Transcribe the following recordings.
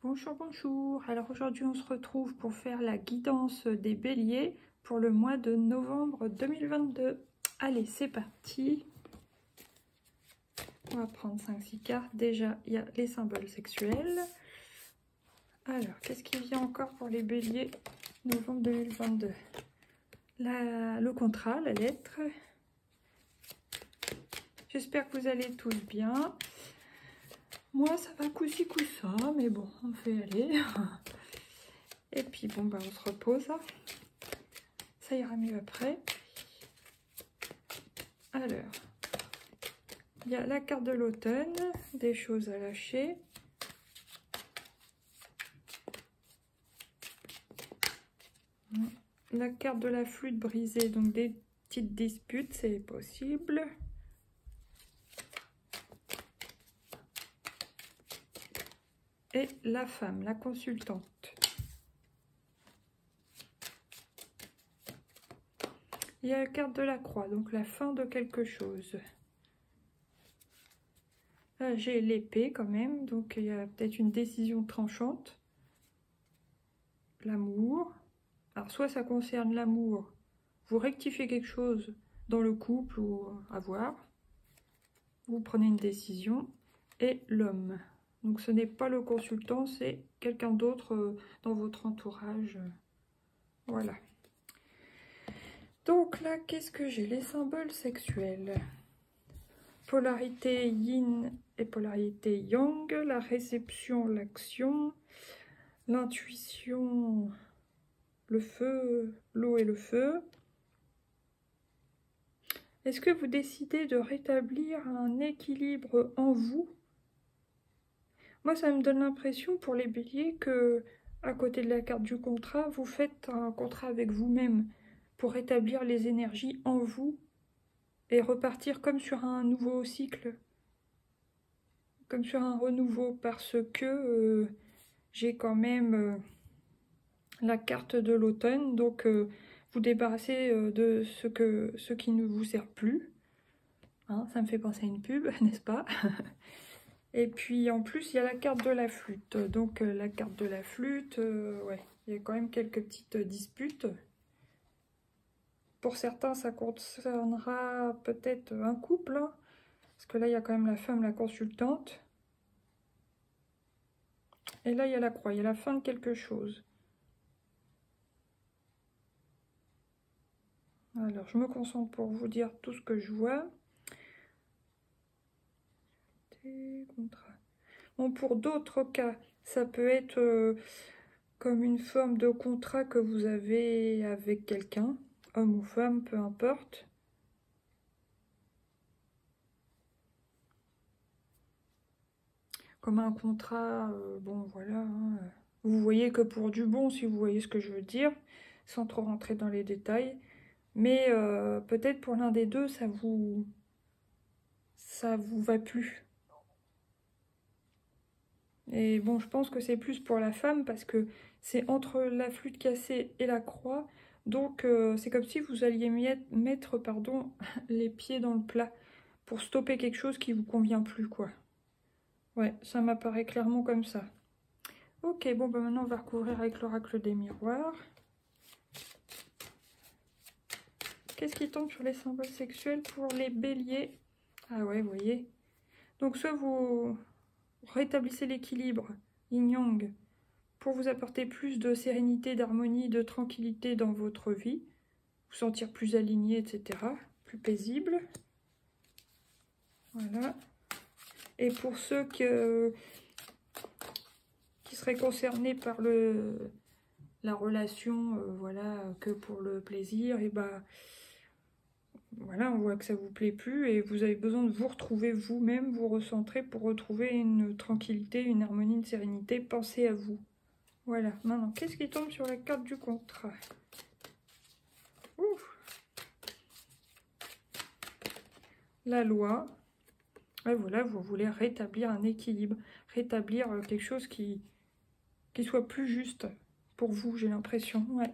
Bonjour, bonjour. Alors aujourd'hui on se retrouve pour faire la guidance des béliers pour le mois de novembre 2022. Allez, c'est parti. On va prendre 5-6 cartes. Déjà, il y a les symboles sexuels. Alors, qu'est-ce qui vient encore pour les béliers novembre 2022? Le contrat, la lettre. J'espère que vous allez tous bien. Moi, ça va coup-ci, coup-ça, mais bon, on fait aller. Et puis, bon, bah, on se repose. Ça ira mieux après. Alors, il y a la carte de l'automne, des choses à lâcher. La carte de la flûte brisée, donc des petites disputes, c'est possible. Et la femme, la consultante. Il y a la carte de la croix, donc la fin de quelque chose. Là, j'ai l'épée quand même, donc il y a peut-être une décision tranchante. L'amour. Alors, soit ça concerne l'amour, vous rectifiez quelque chose dans le couple ou à voir. Vous prenez une décision. Et l'homme. Donc, ce n'est pas le consultant, c'est quelqu'un d'autre dans votre entourage. Voilà. Donc là, qu'est-ce que j'ai? Les symboles sexuels. Polarité yin et polarité yang. La réception, l'action. L'intuition, le feu, l'eau et le feu. Est-ce que vous décidez de rétablir un équilibre en vous? Moi, ça me donne l'impression pour les béliers que, à côté de la carte du contrat, vous faites un contrat avec vous-même pour rétablir les énergies en vous et repartir comme sur un nouveau cycle, comme sur un renouveau, parce que j'ai quand même la carte de l'automne, donc vous débarrassez de ce qui ne vous sert plus. Hein, ça me fait penser à une pub, n'est-ce pas? Et puis en plus, il y a la carte de la flûte. Donc la carte de la flûte, ouais, il y a quand même quelques petites disputes. Pour certains, ça concernera peut-être un couple, hein, parce que là, il y a quand même la femme, la consultante. Et là, il y a la croix, il y a la fin de quelque chose. Alors, je me concentre pour vous dire tout ce que je vois. Bon, pour d'autres cas, ça peut être comme une forme de contrat que vous avez avec quelqu'un, homme ou femme, peu importe. Comme un contrat, bon voilà, hein, vous voyez que pour du bon, si vous voyez ce que je veux dire, sans trop rentrer dans les détails. Mais peut-être pour l'un des deux, ça vous va plus. Et bon, je pense que c'est plus pour la femme parce que c'est entre la flûte cassée et la croix. Donc c'est comme si vous alliez mettre pardon, les pieds dans le plat pour stopper quelque chose qui vous convient plus, quoi. Ouais, ça m'apparaît clairement comme ça. Ok, bon, bah maintenant on va recouvrir avec l'oracle des miroirs. Qu'est-ce qui tombe sur les symboles sexuels pour les béliers? Ah ouais, vous voyez. Donc soit vous rétablissez l'équilibre yin-yang pour vous apporter plus de sérénité, d'harmonie, de tranquillité dans votre vie, vous sentir plus aligné, etc., plus paisible. Voilà. Et pour ceux qui seraient concernés par la relation, voilà, que pour le plaisir, et bah voilà, on voit que ça vous plaît plus et vous avez besoin de vous retrouver vous-même, vous recentrer pour retrouver une tranquillité, une harmonie, une sérénité. Pensez à vous. Voilà. Maintenant, qu'est-ce qui tombe sur la carte du contrat? Ouf. La loi. Et voilà, vous voulez rétablir un équilibre, rétablir quelque chose qui soit plus juste pour vous, j'ai l'impression. Ouais.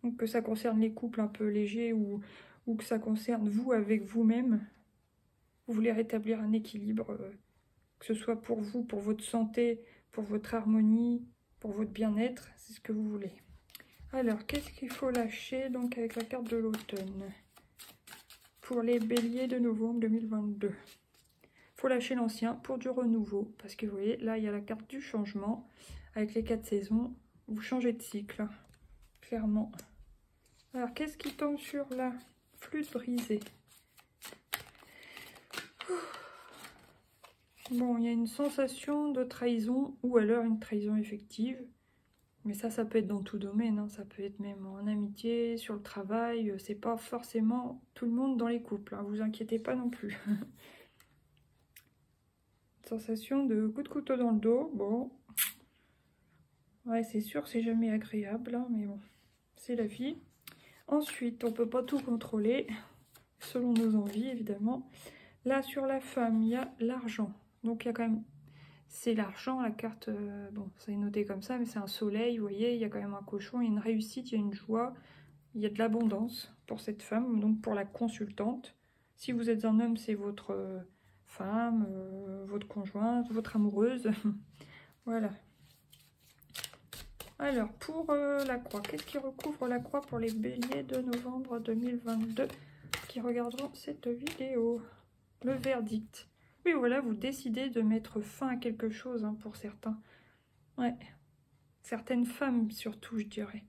Donc que ça concerne les couples un peu légers ou que ça concerne vous avec vous-même. Vous voulez rétablir un équilibre, que ce soit pour vous, pour votre santé, pour votre harmonie, pour votre bien-être, c'est ce que vous voulez. Alors, qu'est-ce qu'il faut lâcher donc avec la carte de l'automne pour les béliers de novembre 2022? Il faut lâcher l'ancien pour du renouveau, parce que vous voyez, là, il y a la carte du changement. Avec les 4 saisons, vous changez de cycle, clairement. Alors, qu'est-ce qui tombe sur la flûte brisée? Bon, il y a une sensation de trahison, ou alors une trahison effective. Mais ça peut être dans tout domaine, hein. Ça peut être même en amitié, sur le travail. C'est pas forcément tout le monde dans les couples, hein. Vous inquiétez pas non plus. Sensation de coup de couteau dans le dos, bon. Ouais, c'est sûr, c'est jamais agréable, hein, mais bon, c'est la vie. Ensuite, on peut pas tout contrôler, selon nos envies, évidemment. Là, sur la femme, il y a l'argent. Donc, il y a quand même... C'est l'argent, la carte... bon, c'est noté comme ça, mais c'est un soleil, vous voyez, il y a quand même un cochon, il y a une réussite, il y a une joie, il y a de l'abondance pour cette femme, donc pour la consultante. Si vous êtes un homme, c'est votre femme, votre conjointe, votre amoureuse. Voilà. Alors, pour la croix, qu'est-ce qui recouvre la croix pour les béliers de novembre 2022 qui regarderont cette vidéo? Le verdict. Oui, voilà, vous décidez de mettre fin à quelque chose, hein, pour certains. Ouais. Certaines femmes, surtout, je dirais.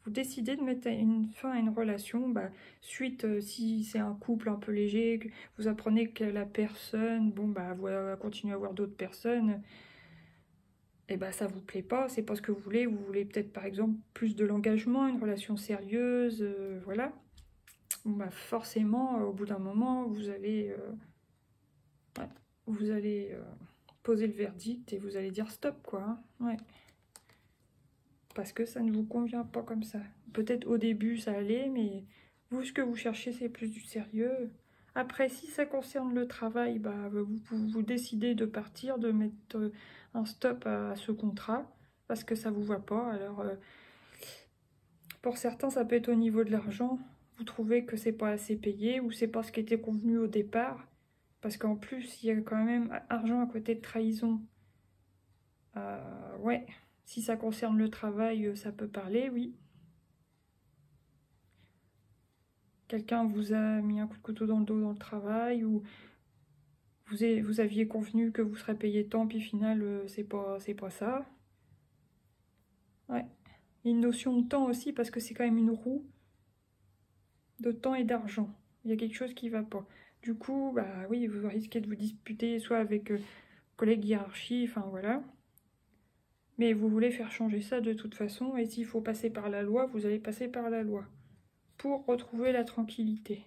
Vous décidez de mettre fin à une relation, bah, suite, si c'est un couple un peu léger, que vous apprenez que la personne, bon, bah, va continuer à voir d'autres personnes, et bah, ça vous plaît pas, c'est pas ce que vous voulez peut-être, par exemple, plus de l'engagement, une relation sérieuse, voilà. Bon, bah, forcément, au bout d'un moment, vous allez... poser le verdict et vous allez dire stop, quoi, hein. Ouais. Parce que ça ne vous convient pas comme ça. Peut-être au début ça allait, mais vous, ce que vous cherchez, c'est plus du sérieux. Après, si ça concerne le travail, bah, vous décidez de partir, de mettre un stop à ce contrat, parce que ça vous va pas. Alors, pour certains, ça peut être au niveau de l'argent. Vous trouvez que c'est pas assez payé, ou c'est pas ce qui était convenu au départ. Parce qu'en plus, il y a quand même argent à côté de trahison. Ouais, si ça concerne le travail, ça peut parler, oui. Quelqu'un vous a mis un coup de couteau dans le dos dans le travail, ou vous aviez convenu que vous serez payé tant, puis au final, c'est pas ça. Ouais. Une notion de temps aussi, parce que c'est quand même une roue de temps et d'argent. Il y a quelque chose qui va pas. Du coup, bah oui, vous risquez de vous disputer, soit avec collègues hiérarchie, enfin voilà. Mais vous voulez faire changer ça de toute façon, et s'il faut passer par la loi, vous allez passer par la loi pour retrouver la tranquillité.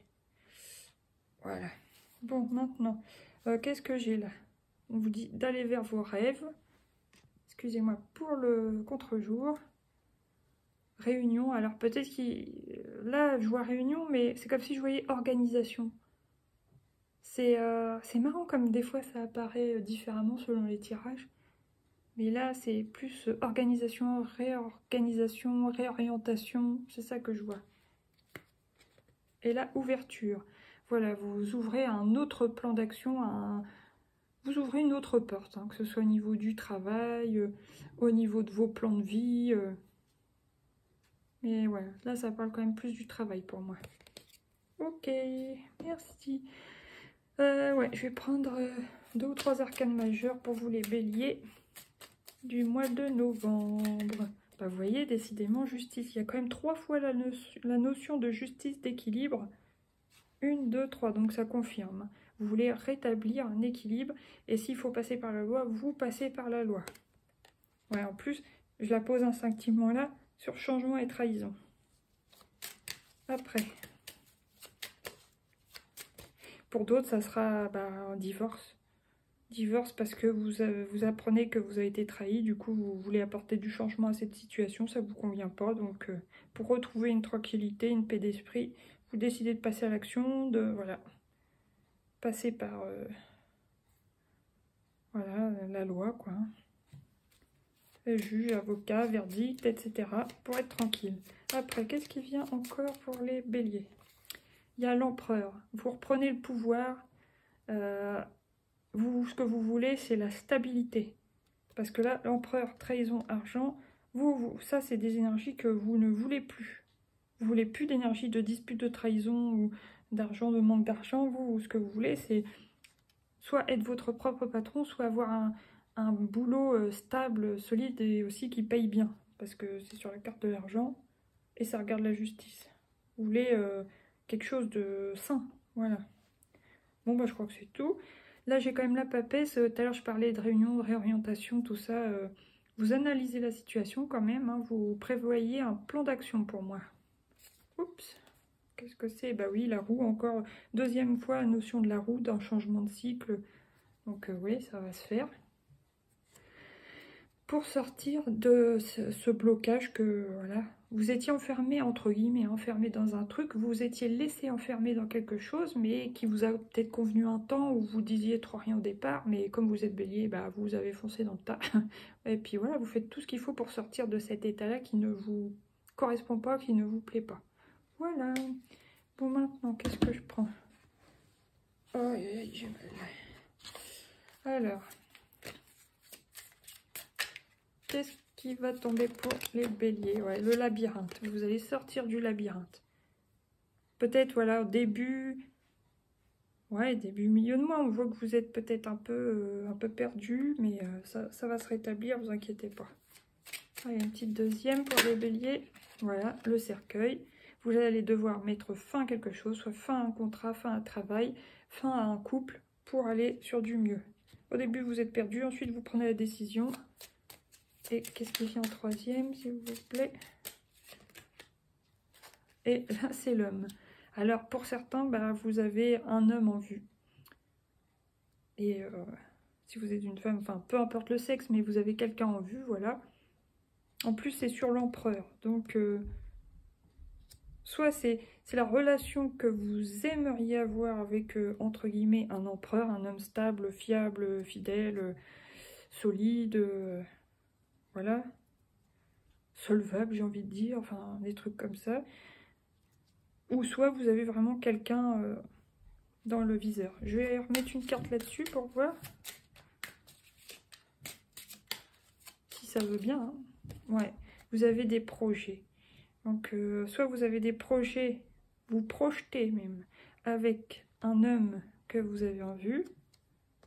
Voilà. Bon, maintenant, qu'est-ce que j'ai là? On vous dit d'aller vers vos rêves. Excusez-moi pour le contre-jour. Réunion, alors peut-être là, je vois réunion, mais c'est comme si je voyais organisation. C'est marrant comme des fois ça apparaît différemment selon les tirages. Mais là, c'est plus organisation, réorganisation, réorientation. C'est ça que je vois. Et là, ouverture. Voilà, vous ouvrez un autre plan d'action, vous ouvrez une autre porte, hein, que ce soit au niveau du travail, au niveau de vos plans de vie. Mais voilà, là, ça parle quand même plus du travail pour moi. Ok, merci. Ouais, je vais prendre 2 ou 3 arcanes majeures pour vous les béliers du mois de novembre. Bah, vous voyez, décidément, justice. Il y a quand même 3 fois la notion de justice, d'équilibre. 1, 2, 3, donc ça confirme. Vous voulez rétablir un équilibre, et s'il faut passer par la loi, vous passez par la loi. Ouais, en plus, je la pose instinctivement là, sur changement et trahison. Après, pour d'autres, ça sera un divorce. Divorce parce que vous apprenez que vous avez été trahi, du coup vous voulez apporter du changement à cette situation, ça ne vous convient pas. Donc pour retrouver une tranquillité, une paix d'esprit, vous décidez de passer à l'action, de voilà, passer par voilà, la loi, quoi. Juge, avocat, verdict, etc. pour être tranquille. Après, qu'est-ce qui vient encore pour les béliers? Il y a l'empereur. Vous reprenez le pouvoir. Ce que vous voulez, c'est la stabilité. Parce que là, l'empereur, trahison, argent, ça c'est des énergies que vous ne voulez plus. Vous voulez plus d'énergie de dispute, de trahison ou d'argent, de manque d'argent. Vous, ce que vous voulez, c'est soit être votre propre patron, soit avoir un boulot stable, solide et aussi qui paye bien. Parce que c'est sur la carte de l'argent et ça regarde la justice. Vous voulez quelque chose de sain, voilà. Bon, bah je crois que c'est tout. Là, j'ai quand même la papesse. Tout à l'heure, je parlais de réunion, de réorientation, tout ça. Vous analysez la situation quand même. Hein, vous prévoyez un plan d'action pour moi. Oups. Qu'est-ce que c'est? Bah oui, la roue, encore. Deuxième fois, la notion de la roue, d'un changement de cycle. Donc oui, ça va se faire. Pour sortir de ce blocage que, voilà, vous étiez enfermé, entre guillemets, enfermé dans un truc, vous vous étiez laissé enfermer dans quelque chose, mais qui vous a peut-être convenu un temps où vous disiez trop rien au départ, mais comme vous êtes bélier, bah, vous avez foncé dans le tas. Et puis voilà, vous faites tout ce qu'il faut pour sortir de cet état-là qui ne vous correspond pas, qui ne vous plaît pas. Voilà. Bon, maintenant, qu'est-ce que je prends? Oh, j'ai mal. Alors... qu'est-ce qui va tomber pour les béliers? Ouais, le labyrinthe. Vous allez sortir du labyrinthe. Peut-être, voilà, au début... ouais, début, milieu de mois, on voit que vous êtes peut-être un peu perdu, mais ça va se rétablir, vous inquiétez pas. Allez, une petite deuxième pour les béliers. Voilà, le cercueil. Vous allez devoir mettre fin à quelque chose, soit fin à un contrat, fin à un travail, fin à un couple, pour aller sur du mieux. Au début, vous êtes perdu, ensuite vous prenez la décision. Et qu'est-ce qui vient en troisième, s'il vous plaît? Et là, c'est l'homme. Alors, pour certains, bah, vous avez un homme en vue. Et si vous êtes une femme, enfin, peu importe le sexe, mais vous avez quelqu'un en vue, voilà. En plus, c'est sur l'empereur. Donc, soit c'est la relation que vous aimeriez avoir avec, entre guillemets, un empereur, un homme stable, fiable, fidèle, solide, voilà. Solvable, j'ai envie de dire, enfin, des trucs comme ça. Ou soit vous avez vraiment quelqu'un dans le viseur. Je vais remettre une carte là-dessus pour voir si ça veut bien. Hein. Ouais, vous avez des projets. Donc, soit vous avez des projets, vous projetez même avec un homme que vous avez en vue,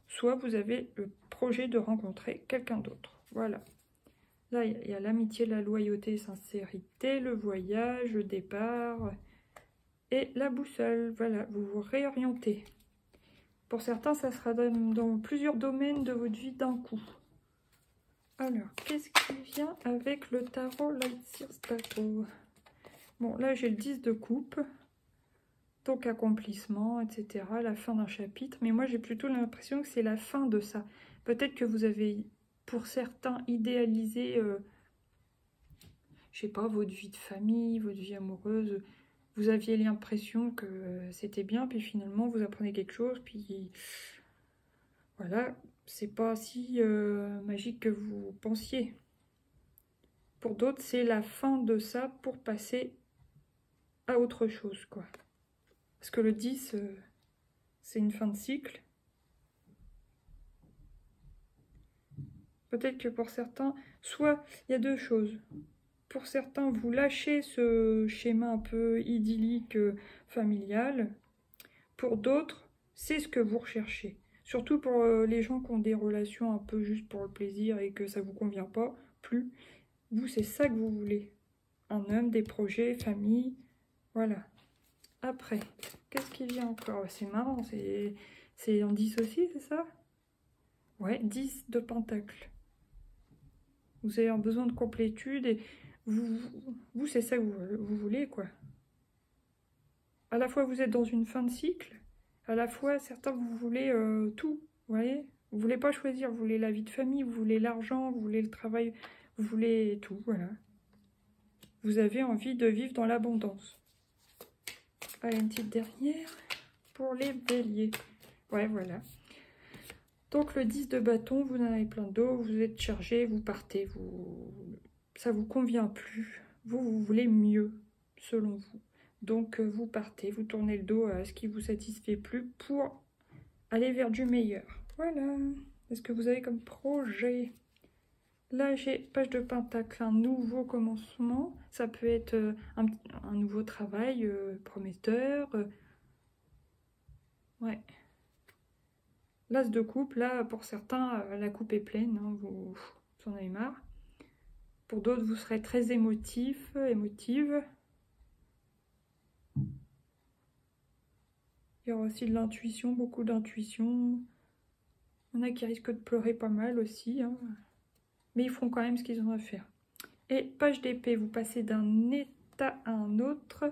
soit vous avez le projet de rencontrer quelqu'un d'autre. Voilà. Là, il y a l'amitié, la loyauté, sincérité, le voyage, le départ... et la boussole, voilà, vous vous réorientez. Pour certains, ça sera dans plusieurs domaines de votre vie d'un coup. Alors, qu'est-ce qui vient avec le tarot Lightseers Tarot? Bon, là, j'ai le 10 de coupe. Donc, accomplissement, etc. La fin d'un chapitre. Mais moi, j'ai plutôt l'impression que c'est la fin de ça. Peut-être que vous avez, pour certains, idéalisé, je sais pas, votre vie de famille, votre vie amoureuse... vous aviez l'impression que c'était bien, puis finalement vous apprenez quelque chose, puis voilà, c'est pas si magique que vous pensiez. Pour d'autres, c'est la fin de ça pour passer à autre chose, quoi. Parce que le 10, c'est une fin de cycle. Peut-être que pour certains, soit il y a deux choses. Pour certains, vous lâchez ce schéma un peu idyllique, familial. Pour d'autres, c'est ce que vous recherchez. Surtout pour les gens qui ont des relations un peu juste pour le plaisir et que ça ne vous convient pas plus. Vous, c'est ça que vous voulez. Un homme, des projets, famille, voilà. Après, qu'est-ce qui vient encore? C'est marrant, c'est en 10 aussi, c'est ça? Ouais, 10 de pentacles. Vous avez un besoin de complétude et vous c'est ça que vous voulez, quoi. À la fois, vous êtes dans une fin de cycle, à la fois, certains, vous voulez tout, vous voyez? Vous voulez pas choisir, vous voulez la vie de famille, vous voulez l'argent, vous voulez le travail, vous voulez tout, voilà. Vous avez envie de vivre dans l'abondance. Allez, une petite dernière pour les béliers. Ouais, voilà. Donc, le 10 de bâton, vous en avez plein d'eau, vous êtes chargé, vous partez, ça vous convient plus. Vous voulez mieux, selon vous. Donc, vous partez, vous tournez le dos à ce qui vous satisfait plus pour aller vers du meilleur. Voilà. Est-ce que vous avez comme projet? Là, j'ai page de pentacle, un nouveau commencement. Ça peut être un nouveau travail prometteur. Ouais. L'as de coupe, là, pour certains, la coupe est pleine, hein, vous en avez marre. Pour d'autres, vous serez très émotif, émotive. Il y aura aussi de l'intuition, beaucoup d'intuition. Il y en a qui risquent de pleurer pas mal aussi, hein. Mais ils feront quand même ce qu'ils ont à faire. Et page d'épée, vous passez d'un état à un autre.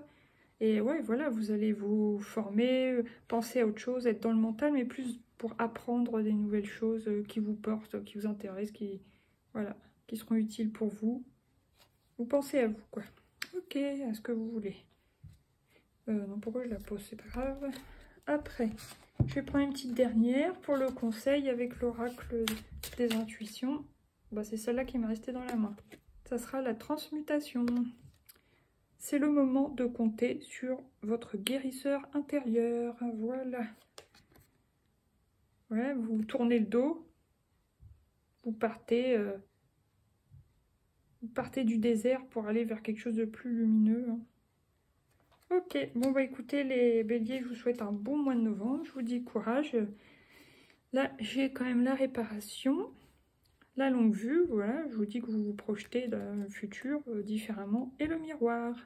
Et ouais, voilà, vous allez vous former, penser à autre chose, être dans le mental, mais plus pour apprendre des nouvelles choses qui vous portent, qui vous intéressent, voilà, qui seront utiles pour vous. Vous pensez à vous, quoi. Ok, à ce que vous voulez. Non, pourquoi je la pose, c'est pas grave. Après, je vais prendre une petite dernière pour le conseil avec l'oracle des intuitions. Bah, c'est celle-là qui m'est restée dans la main. Ça sera la transmutation. C'est le moment de compter sur votre guérisseur intérieur. Voilà. Ouais, vous tournez le dos. Vous partez du désert pour aller vers quelque chose de plus lumineux. Ok, bon bah écoutez les béliers, je vous souhaite un bon mois de novembre. Je vous dis courage. Là, j'ai quand même la réparation. La longue vue, voilà, je vous dis que vous vous projetez dans le futur différemment. Et le miroir.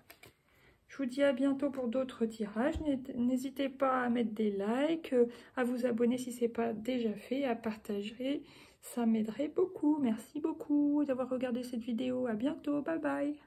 Je vous dis à bientôt pour d'autres tirages. N'hésitez pas à mettre des likes, à vous abonner si ce n'est pas déjà fait, à partager. Ça m'aiderait beaucoup. Merci beaucoup d'avoir regardé cette vidéo. À bientôt. Bye bye.